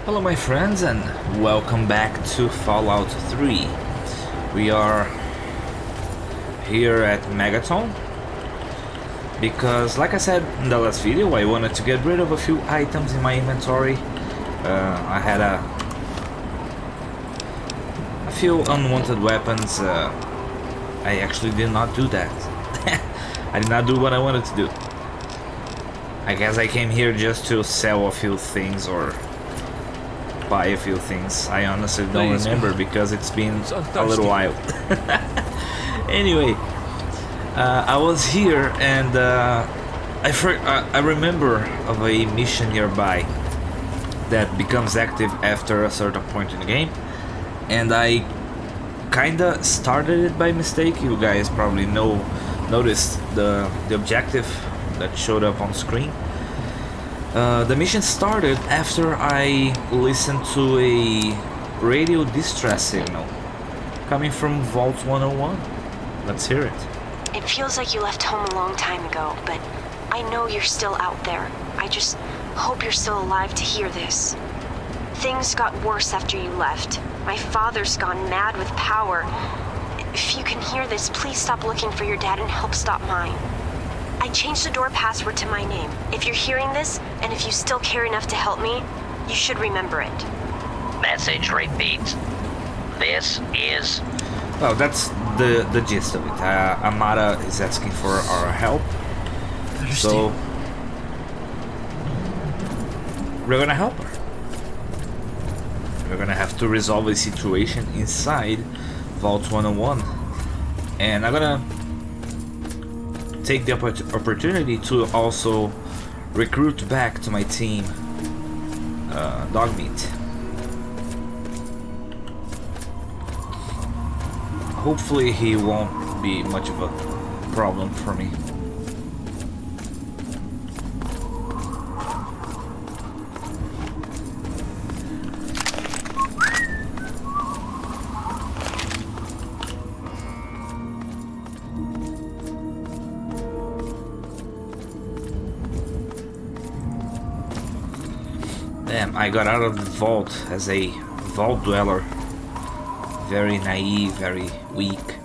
Hello my friends and welcome back to Fallout 3. We are here at Megaton because, like I said in the last video, I wanted to get rid of a few items in my inventory. I had a few unwanted weapons. I actually did not do that. I did not do what I wanted to do. I guess I came here just to sell a few things or buy a few things. I honestly don't remember because it's been a little while. Anyway, I was here and I remember of a mission nearby that becomes active after a certain point in the game, and I kinda started it by mistake. You guys probably noticed the objective that showed up on screen. The mission started after I listened to a radio distress signal coming from Vault 101. Let's hear it. It feels like you left home a long time ago, but I know you're still out there. I just hope you're still alive to hear this. Things got worse after you left. My father's gone mad with power. If you can hear this, please stop looking for your dad and help stop mine. I changed the door password to my name. If you're hearing this, and if you still care enough to help me, you should remember it. Message repeats. This is... Well, that's the gist of it. Amara is asking for our help. So we're gonna help her. We're gonna have to resolve a situation inside Vault 101. And I'm gonna take the opportunity to also recruit back to my team Dogmeat. Hopefully he won't be much of a problem for me. Damn, I got out of the vault as a vault dweller. Very naive, very weak.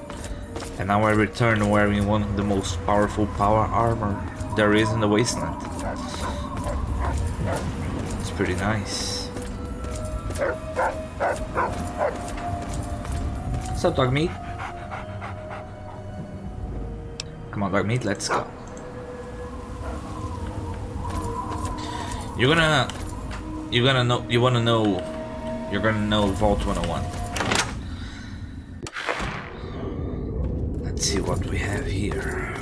And now I return wearing one of the most powerful power armor there is in the wasteland. It's pretty nice. What's up, Dogmeat? Come on, Dogmeat, let's go. You're gonna know Vault 101. Let's see what we have here.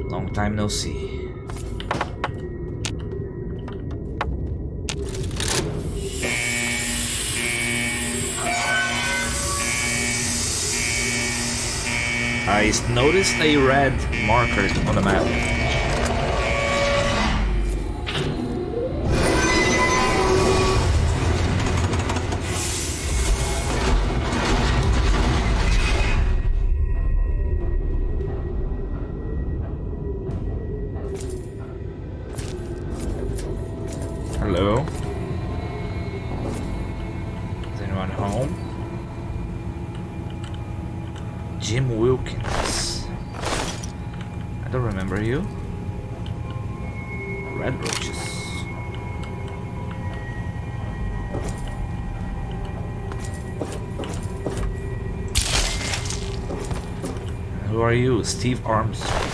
Long time no see. I noticed a red marker on the map. Hello? Is anyone home? Jim Wilkins. I don't remember you. Red roaches. Who are you? Steve Armstrong.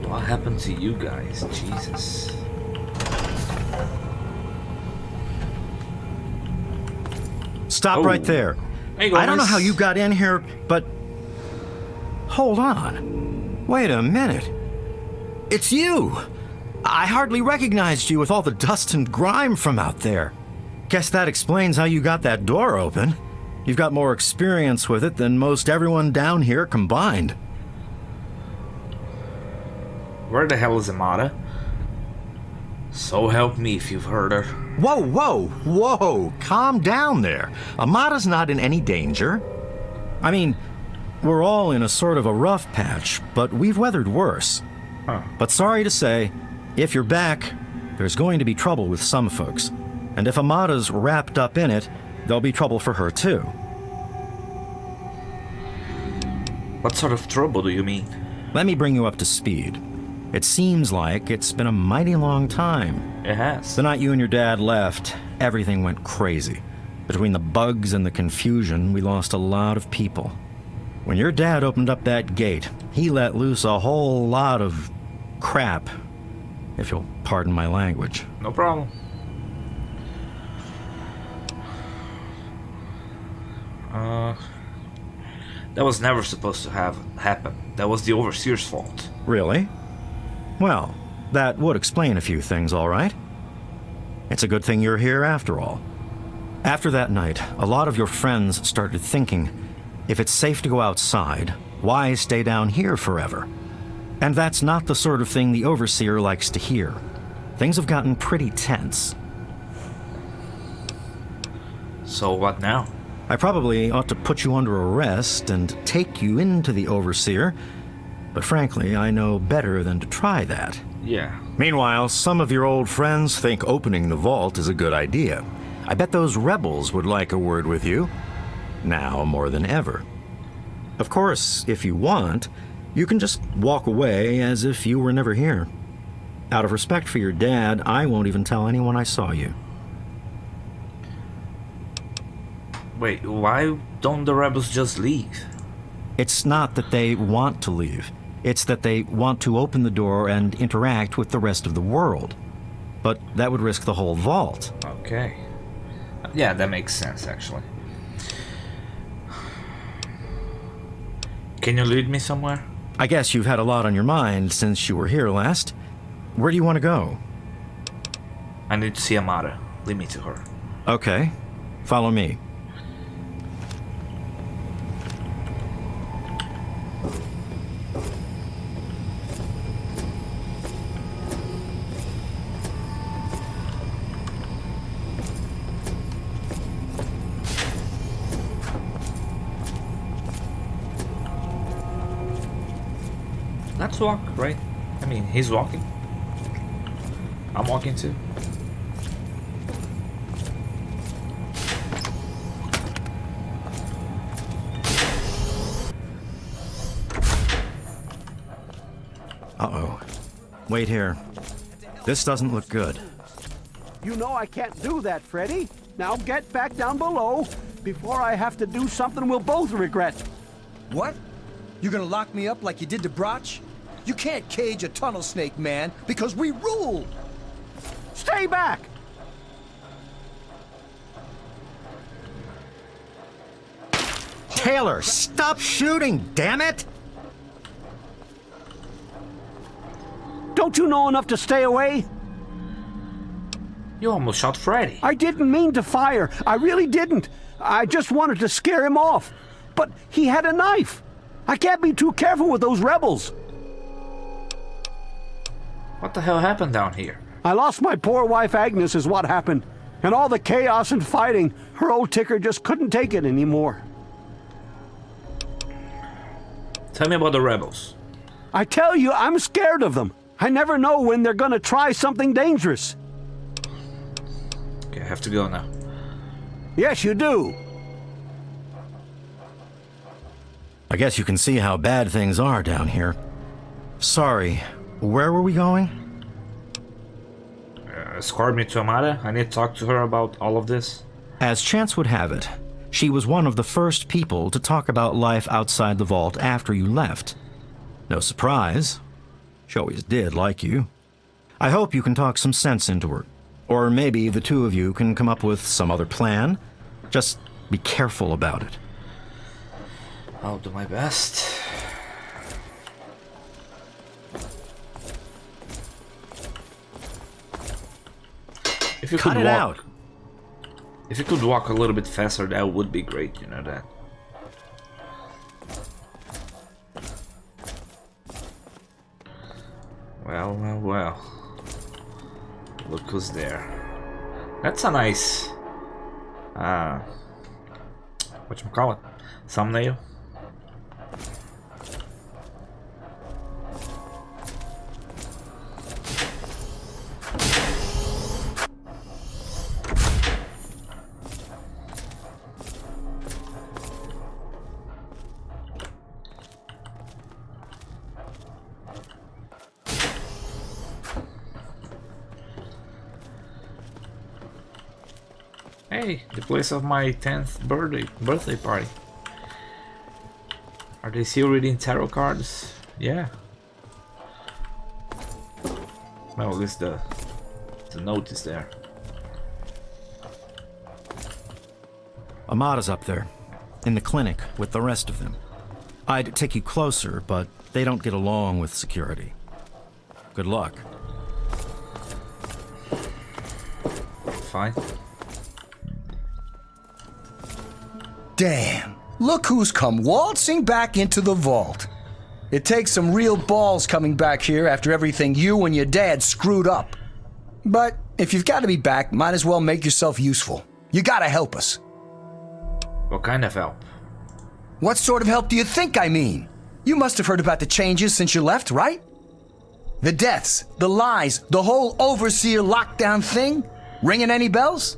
What happened to you guys? Jesus. Stop right there. Hey, I don't know how you got in here, but... Hold on. Wait a minute. It's you! I hardly recognized you with all the dust and grime from out there. Guess that explains how you got that door open. You've got more experience with it than most everyone down here combined. Where the hell is Amada? So help me if you've heard her. Whoa, whoa, whoa! Calm down there. Amada's not in any danger. I mean, we're all in a sort of a rough patch, but we've weathered worse. But sorry to say, if you're back, there's going to be trouble with some folks. And if Amada's wrapped up in it, there'll be trouble for her too. What sort of trouble do you mean? Let me bring you up to speed. It seems like it's been a mighty long time. It has. The night you and your dad left, everything went crazy. Between the bugs and the confusion, we lost a lot of people. When your dad opened up that gate, he let loose a whole lot of crap, if you'll pardon my language. No problem. That was never supposed to have happened. That was the overseer's fault. Really? Well, that would explain a few things, all right. It's a good thing you're here after all. After that night, a lot of your friends started thinking, if it's safe to go outside, why stay down here forever? And that's not the sort of thing the overseer likes to hear. Things have gotten pretty tense. So what now? I probably ought to put you under arrest and take you into the overseer, but frankly, I know better than to try that. Yeah. Meanwhile, some of your old friends think opening the vault is a good idea. I bet those rebels would like a word with you, now more than ever. Of course, if you want, you can just walk away as if you were never here. Out of respect for your dad, I won't even tell anyone I saw you. Wait, why don't the rebels just leave? It's not that they want to leave. It's that they want to open the door and interact with the rest of the world. But that would risk the whole vault. Okay. Yeah, that makes sense, actually. Can you lead me somewhere? I guess you've had a lot on your mind since you were here last. Where do you want to go? I need to see Amada. Lead me to her. Okay. Follow me. Let's walk, right? I mean, he's walking. I'm walking too. Uh-oh. Wait here. This doesn't look good. You know I can't do that, Freddy. Now get back down below before I have to do something we'll both regret. What? You gonna lock me up like you did to Broch? You can't cage a tunnel snake, man, because we rule! Stay back! Taylor, stop shooting, damn it! Don't you know enough to stay away? You almost shot Freddy. I didn't mean to fire. I really didn't. I just wanted to scare him off. But he had a knife. I can't be too careful with those rebels. What the hell happened down here? I lost my poor wife Agnes is what happened. And all the chaos and fighting, her old ticker just couldn't take it anymore. Tell me about the rebels. I tell you, I'm scared of them. I never know when they're gonna try something dangerous. Okay, I have to go now. Yes, you do. I guess you can see how bad things are down here. Sorry, where were we going? Escort me to Amada. I need to talk to her about all of this. As chance would have it, she was one of the first people to talk about life outside the vault after you left. No surprise. She always did like you. I hope you can talk some sense into her. Or maybe the two of you can come up with some other plan. Just be careful about it. I'll do my best. If you Cut could it walk, out. If you could walk a little bit faster, that would be great, you know that. Well, well, well. Look who's there. That's a nice whatchamacallit? Thumbnail. Hey, the place of my 10th birthday party. Are they still reading tarot cards? Yeah. Well, at least the note is there. Amada's up there, in the clinic with the rest of them. I'd take you closer, but they don't get along with security. Good luck. Fine. Damn, look who's come waltzing back into the vault. It takes some real balls coming back here after everything you and your dad screwed up. But if you've got to be back, might as well make yourself useful. You gotta help us. What kind of help? What sort of help do you think I mean? You must have heard about the changes since you left, right? The deaths, the lies, the whole overseer lockdown thing? Ringing any bells?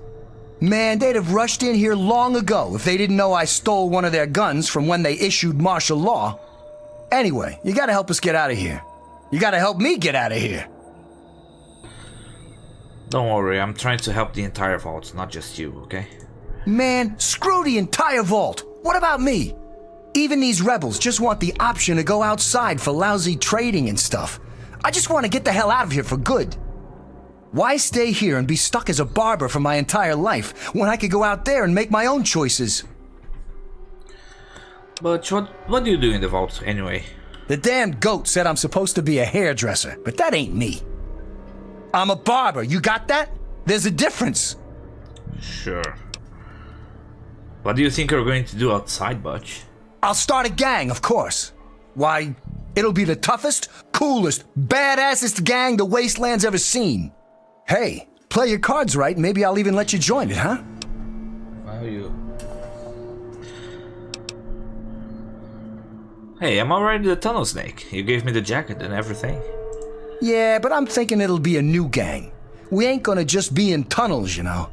Man, they'd have rushed in here long ago if they didn't know I stole one of their guns from when they issued martial law. Anyway, you gotta help us get out of here. You gotta help me get out of here. Don't worry, I'm trying to help the entire vault, not just you, okay? Man, screw the entire vault. What about me? Even these rebels just want the option to go outside for lousy trading and stuff. I just want to get the hell out of here for good. Why stay here and be stuck as a barber for my entire life when I could go out there and make my own choices? But what do you do in the vault anyway? The damned goat said I'm supposed to be a hairdresser, but that ain't me. I'm a barber, you got that? There's a difference. Sure. What do you think you're going to do outside, Butch? I'll start a gang, of course. Why, it'll be the toughest, coolest, badassest gang the Wasteland's ever seen. Hey, play your cards right, maybe I'll even let you join it, huh? Wow, you... Hey, I'm already the tunnel snake. You gave me the jacket and everything. Yeah, but I'm thinking it'll be a new gang. We ain't gonna just be in tunnels, you know.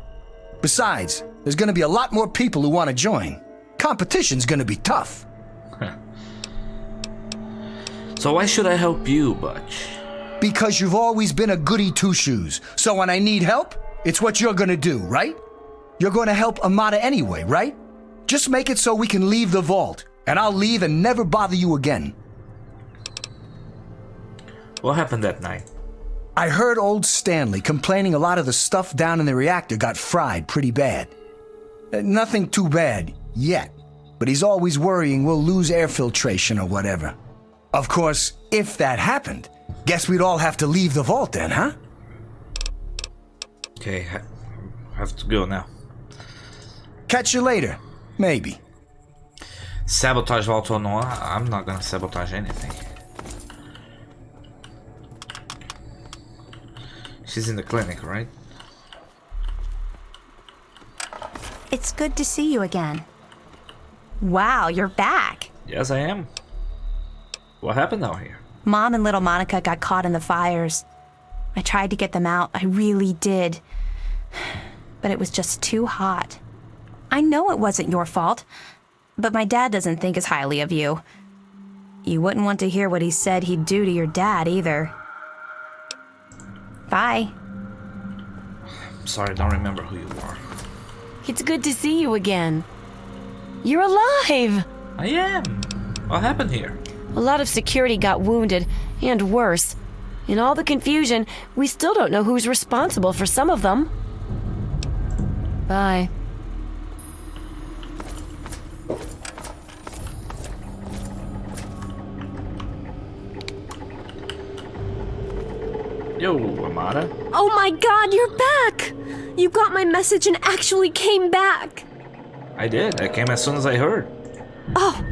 Besides, there's gonna be a lot more people who want to join. Competition's gonna be tough. So why should I help you, Butch? Because you've always been a goody two-shoes. So when I need help, it's what you're gonna do, right? You're gonna help Amada anyway, right? Just make it so we can leave the vault, and I'll leave and never bother you again. What happened that night? I heard old Stanley complaining a lot of the stuff down in the reactor got fried pretty bad. Nothing too bad, yet. But he's always worrying we'll lose air filtration or whatever. Of course, if that happened, guess we'd all have to leave the vault then, huh? Okay, I have to go now. Catch you later, maybe. Sabotage vault or no, I'm not gonna sabotage anything. She's in the clinic, right? It's good to see you again. Wow, you're back. Yes, I am. What happened out here? Mom and little Monica got caught in the fires. I tried to get them out, I really did. But it was just too hot. I know it wasn't your fault, but my dad doesn't think as highly of you. You wouldn't want to hear what he said he'd do to your dad either. Bye. I'm sorry, I don't remember who you are. It's good to see you again. You're alive! I am. What happened here? A lot of security got wounded, and worse. In all the confusion, we still don't know who's responsible for some of them. Bye. Yo, Amada. Oh my god, you're back! You got my message and actually came back! I did. I came as soon as I heard. Oh,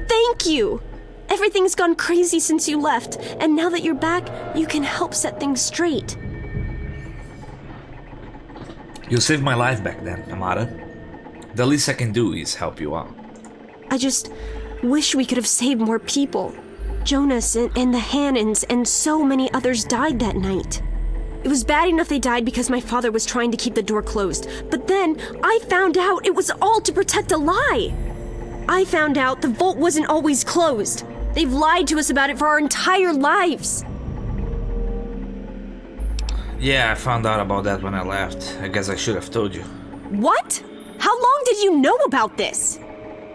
thank you! Everything's gone crazy since you left, and now that you're back, you can help set things straight. You saved my life back then, Amada. The least I can do is help you out. I just wish we could have saved more people. Jonas and the Hannons and so many others died that night. It was bad enough they died because my father was trying to keep the door closed, but then I found out it was all to protect a lie. I found out the vault wasn't always closed. They've lied to us about it for our entire lives. Yeah, I found out about that when I left. I guess I should have told you. What? How long did you know about this?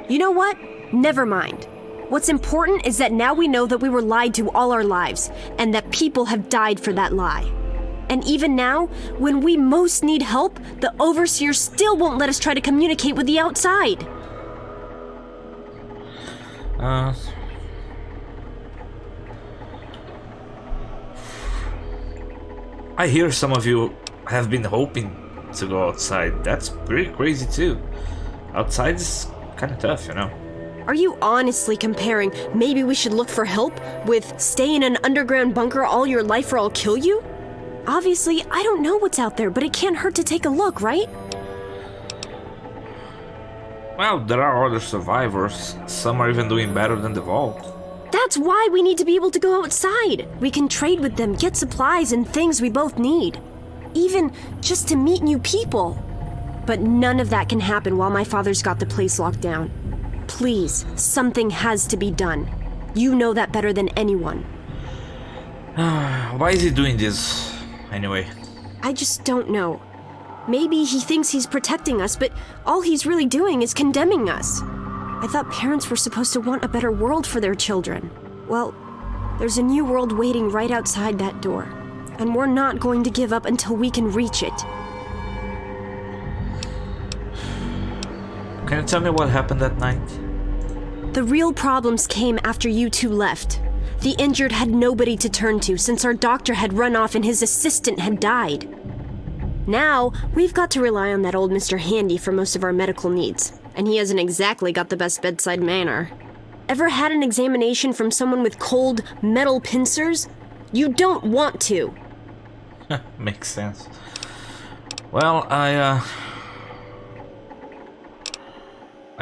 You know what? Never mind. What's important is that now we know that we were lied to all our lives, and that people have died for that lie. And even now, when we most need help, the overseer still won't let us try to communicate with the outside. I hear some of you have been hoping to go outside. That's pretty crazy too. Outside is kind of tough, you know. Are you honestly comparing maybe we should look for help with stay in an underground bunker all your life or I'll kill you? Obviously, I don't know what's out there, but it can't hurt to take a look, right? Well, there are other survivors. Some are even doing better than the vault. That's why we need to be able to go outside. We can trade with them, get supplies and things we both need. Even just to meet new people. But none of that can happen while my father's got the place locked down. Please, something has to be done. You know that better than anyone. Why is he doing this, anyway? I just don't know. Maybe he thinks he's protecting us, but all he's really doing is condemning us. I thought parents were supposed to want a better world for their children. Well, there's a new world waiting right outside that door, and we're not going to give up until we can reach it. Can you tell me what happened that night? The real problems came after you two left. The injured had nobody to turn to since our doctor had run off and his assistant had died. Now, we've got to rely on that old Mr. Handy for most of our medical needs, and he hasn't exactly got the best bedside manner. Ever had an examination from someone with cold, metal pincers? You don't want to. Makes sense. Well, I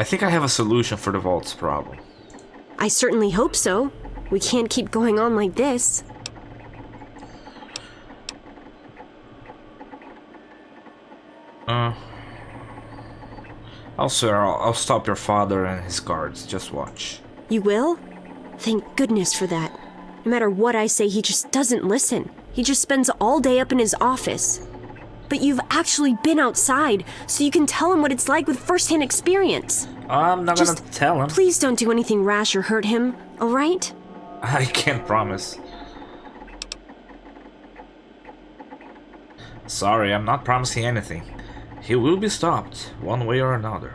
think I have a solution for the vault's problem. I certainly hope so. We can't keep going on like this. I'll stop your father and his guards. Just watch. You will? Thank goodness for that. No matter what I say, he just doesn't listen. He just spends all day up in his office. But you've actually been outside, so you can tell him what it's like with first-hand experience. I'm not gonna tell him. Please don't do anything rash or hurt him, alright? I can't promise. Sorry, I'm not promising anything. He will be stopped, one way or another.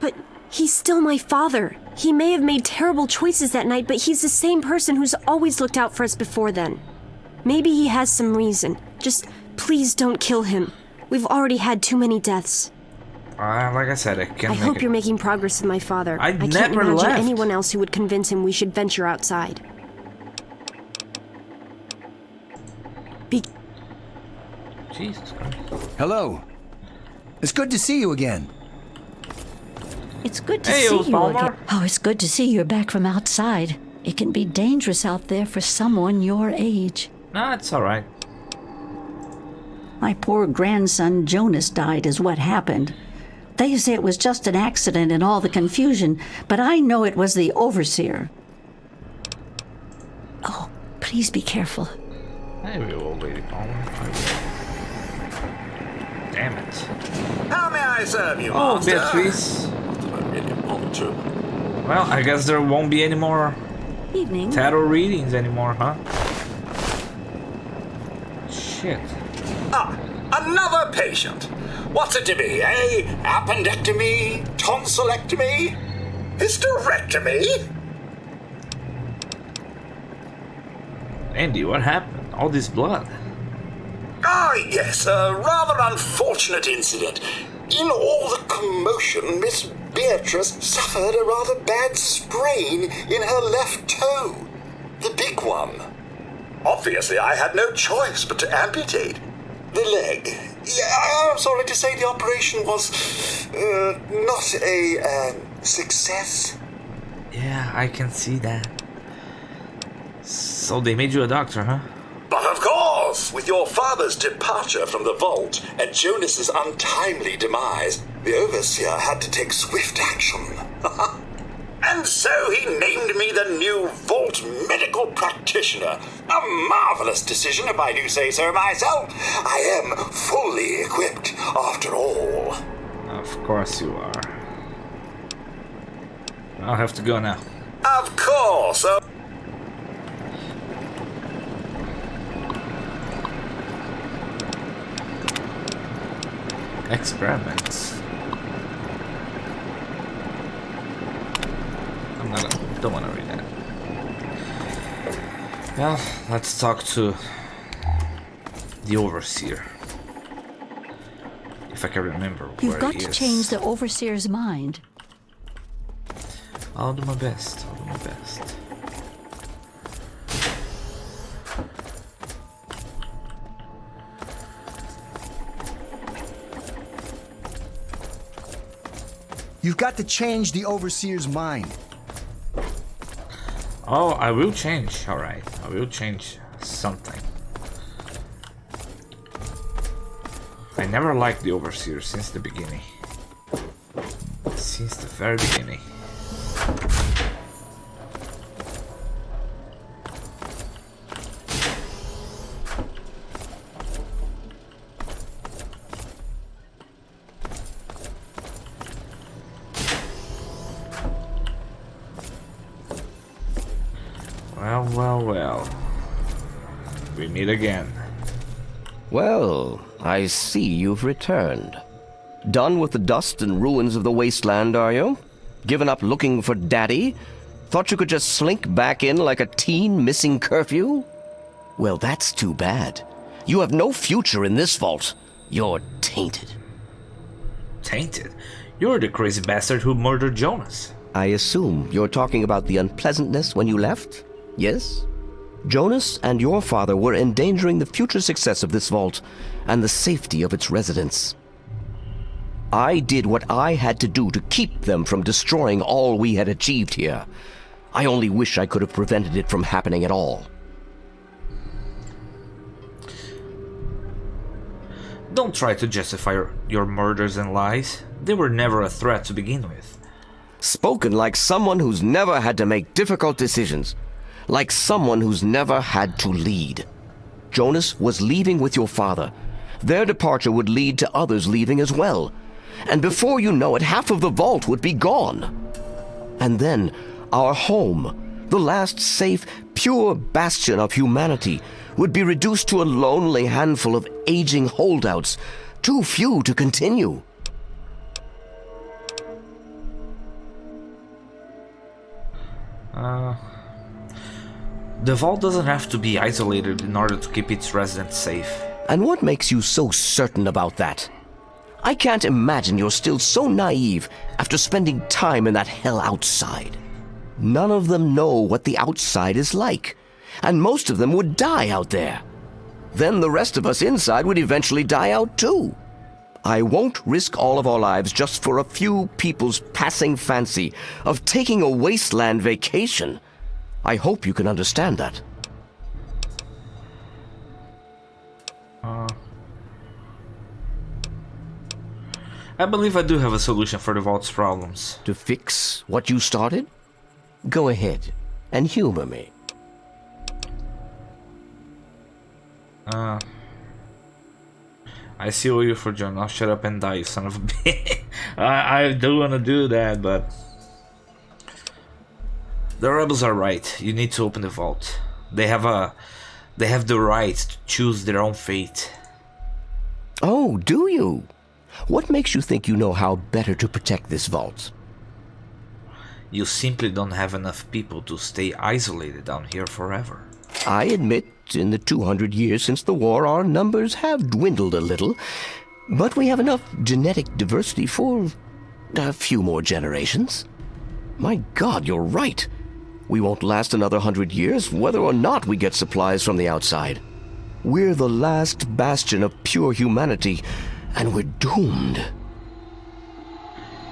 But he's still my father. He may have made terrible choices that night, but he's the same person who's always looked out for us before then. Maybe he has some reason. Just please don't kill him. We've already had too many deaths. Like I said, I hope you're making progress with my father. I can't never imagine left. anyone else who would convince him we should venture outside. Jesus Christ. Hello. It's good to see you again. It's good to Hey, see old you Palmer. again. Oh, it's good to see you're back from outside. It can be dangerous out there for someone your age. No, it's alright. My poor grandson Jonas died is what happened. They say it was just an accident in all the confusion, but I know it was the overseer. Oh, please be careful. Hey, old lady Palmer. Damn it. How may I serve you, Oh, master? Beatrice. Well, I guess there won't be any more Evening. tarot readings anymore, huh? Shit. Ah, another patient. What's it to be, eh? Appendectomy? Tonsillectomy? Hysterectomy? Andy, what happened? All this blood. Ah, yes, a rather unfortunate incident. In all the commotion, Miss Beatrice suffered a rather bad sprain in her left toe. The big one. Obviously, I had no choice but to amputate the leg. Yeah, I'm sorry to say the operation was not a success. Yeah, I can see that. So they made you a doctor, huh? But of course, with your father's departure from the vault and Jonas's untimely demise, the overseer had to take swift action. And so he named me the new vault medical practitioner. A marvelous decision, if I do say so myself. I am fully equipped, after all. Of course you are. I'll have to go now. Of course. Experiments. Don't want to read that. Well, let's talk to the overseer. If I can remember where he is. You've got to change the overseer's mind. I'll do my best. I'll do my best. You've got to change the overseer's mind. Oh, I will change. Alright, I will change something. I never liked the overseer since the beginning. Since the very beginning. Well. We meet again. Well, I see you've returned. Done with the dust and ruins of the wasteland, are you? Given up looking for Daddy? Thought you could just slink back in like a teen missing curfew? Well, that's too bad. You have no future in this vault. You're tainted. Tainted? You're the crazy bastard who murdered Jonas. I assume you're talking about the unpleasantness when you left? Yes? Jonas and your father were endangering the future success of this vault and the safety of its residents. I did what I had to do to keep them from destroying all we had achieved here. I only wish I could have prevented it from happening at all. Don't try to justify your murders and lies. They were never a threat to begin with. Spoken like someone who's never had to make difficult decisions. Like someone who's never had to lead. Jonas was leaving with your father. Their departure would lead to others leaving as well. And before you know it, half of the vault would be gone. And then, our home, the last safe, pure bastion of humanity, would be reduced to a lonely handful of aging holdouts, too few to continue. The vault doesn't have to be isolated in order to keep its residents safe. And what makes you so certain about that? I can't imagine you're still so naive after spending time in that hell outside. None of them know what the outside is like, and most of them would die out there. Then the rest of us inside would eventually die out too. I won't risk all of our lives just for a few people's passing fancy of taking a wasteland vacation. I hope you can understand that. I believe I do have a solution for the vault's problems. To fix what you started? Go ahead and humor me. I see you for John. I'll shut up and die, you son of a bitch. I do want to do that, but the rebels are right. You need to open the vault. They have the right to choose their own fate. Oh, do you? What makes you think you know how better to protect this vault? You simply don't have enough people to stay isolated down here forever. I admit, in the 200 years since the war, our numbers have dwindled a little, but we have enough genetic diversity for a few more generations. My God, you're right. We won't last another 100 years, whether or not we get supplies from the outside. We're the last bastion of pure humanity, and we're doomed.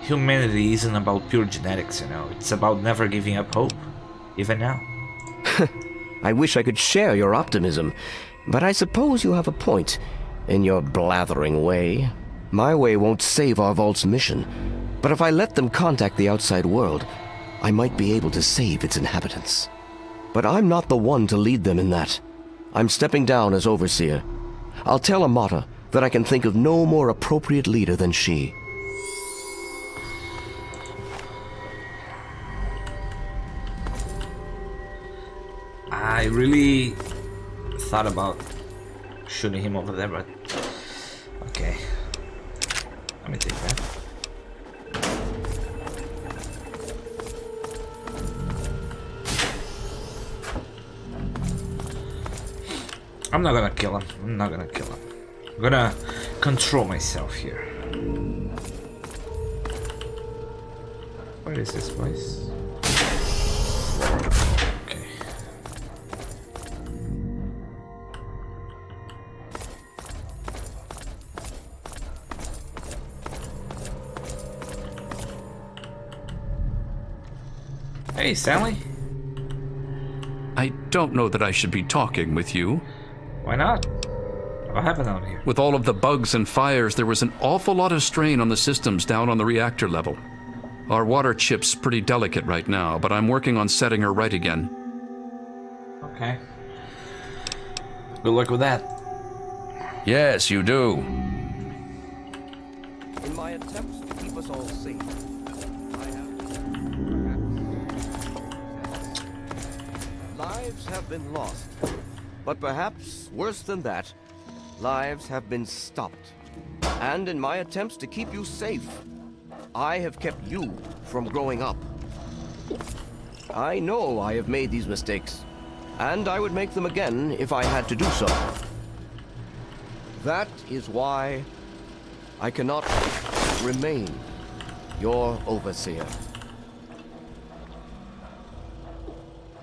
Humanity isn't about pure genetics, you know. It's about never giving up hope, even now. I wish I could share your optimism, but I suppose you have a point in your blathering way. My way won't save our vault's mission, but if I let them contact the outside world, I might be able to save its inhabitants. But I'm not the one to lead them in that. I'm stepping down as overseer. I'll tell Amata that I can think of no more appropriate leader than she. I really thought about shooting him over there, but okay. Let me take that. I'm not gonna kill him. I'm not gonna kill him. I'm gonna control myself here. Where is this place? Okay. Hey, Stanley. I don't know that I should be talking with you. Why not? What happened out here? With all of the bugs and fires, there was an awful lot of strain on the systems down on the reactor level. Our water chip's pretty delicate right now, but I'm working on setting her right again. Okay. Good luck with that. Yes, you do. In my attempts to keep us all safe, lives have been lost. But perhaps worse than that, lives have been stopped. And in my attempts to keep you safe, I have kept you from growing up. I know I have made these mistakes, and I would make them again if I had to do so. That is why I cannot remain your overseer.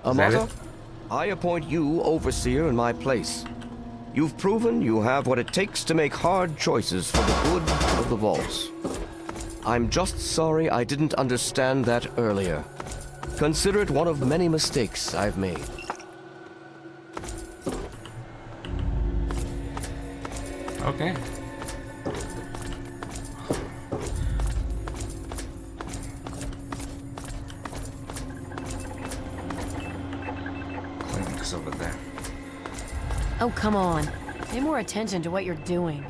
Amata, I appoint you overseer in my place. You've proven you have what it takes to make hard choices for the good of the vaults. I'm just sorry I didn't understand that earlier. Consider it one of many mistakes I've made. Okay. Clinic's over there. Oh, come on. Pay more attention to what you're doing.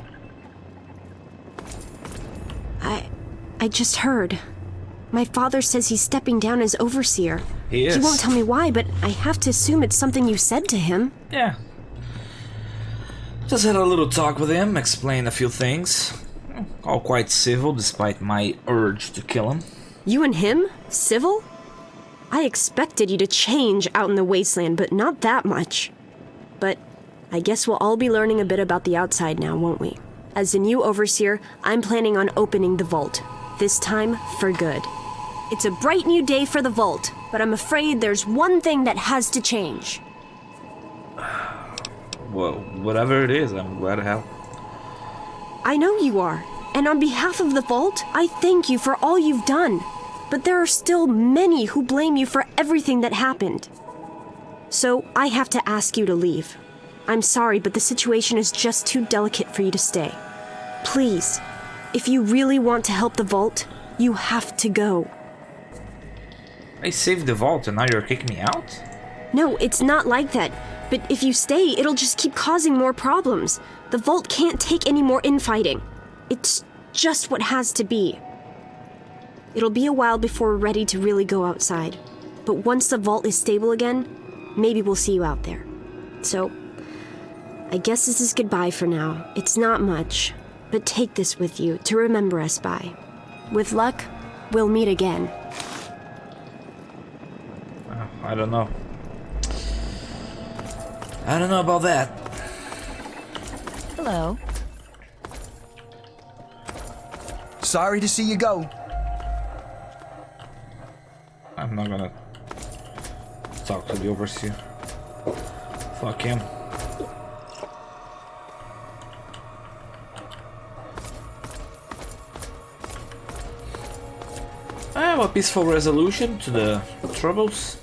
I just heard. My father says he's stepping down as overseer. He is. He won't tell me why, but I have to assume it's something you said to him. Yeah. Just had a little talk with him, explained a few things. All quite civil, despite my urge to kill him. You and him? Civil? I expected you to change out in the wasteland, but not that much. But I guess we'll all be learning a bit about the outside now, won't we? As the new overseer, I'm planning on opening the vault. This time, for good. It's a bright new day for the vault, but I'm afraid there's one thing that has to change. Well, whatever it is, I'm glad to help. I know you are, and on behalf of the vault, I thank you for all you've done. But there are still many who blame you for everything that happened. So I have to ask you to leave. I'm sorry, but the situation is just too delicate for you to stay. Please, if you really want to help the vault, you have to go. I saved the vault and now you're kicking me out? No, it's not like that. But if you stay, it'll just keep causing more problems. The vault can't take any more infighting. It's just what has to be. It'll be a while before we're ready to really go outside. But once the vault is stable again, maybe we'll see you out there. So, I guess this is goodbye for now. It's not much, but take this with you to remember us by. With luck, we'll meet again. I don't know. I don't know about that. Hello. Sorry to see you go. I'm not gonna talk to the overseer. Fuck him. I have a peaceful resolution to the troubles.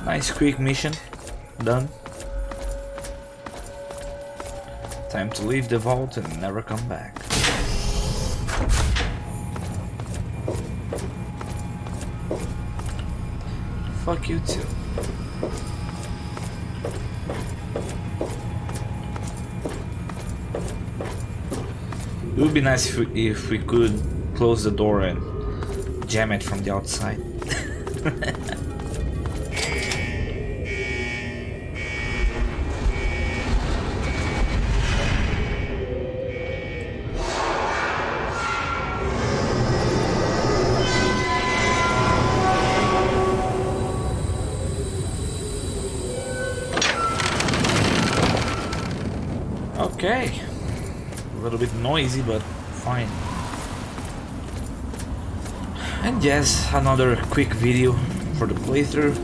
Nice quick mission. Done. Time to leave the vault and never come back. Fuck you too. It would be nice if we could close the door and jam it from the outside. Okay. A little bit noisy, but fine. And yes, another quick video for the playthrough.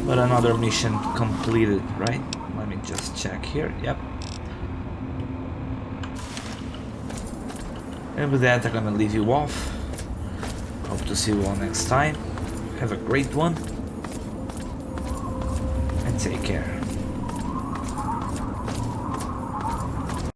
But another mission completed, right? Let me just check here. Yep. And with that, I'm gonna leave you off. Hope to see you all next time. Have a great one. And take care.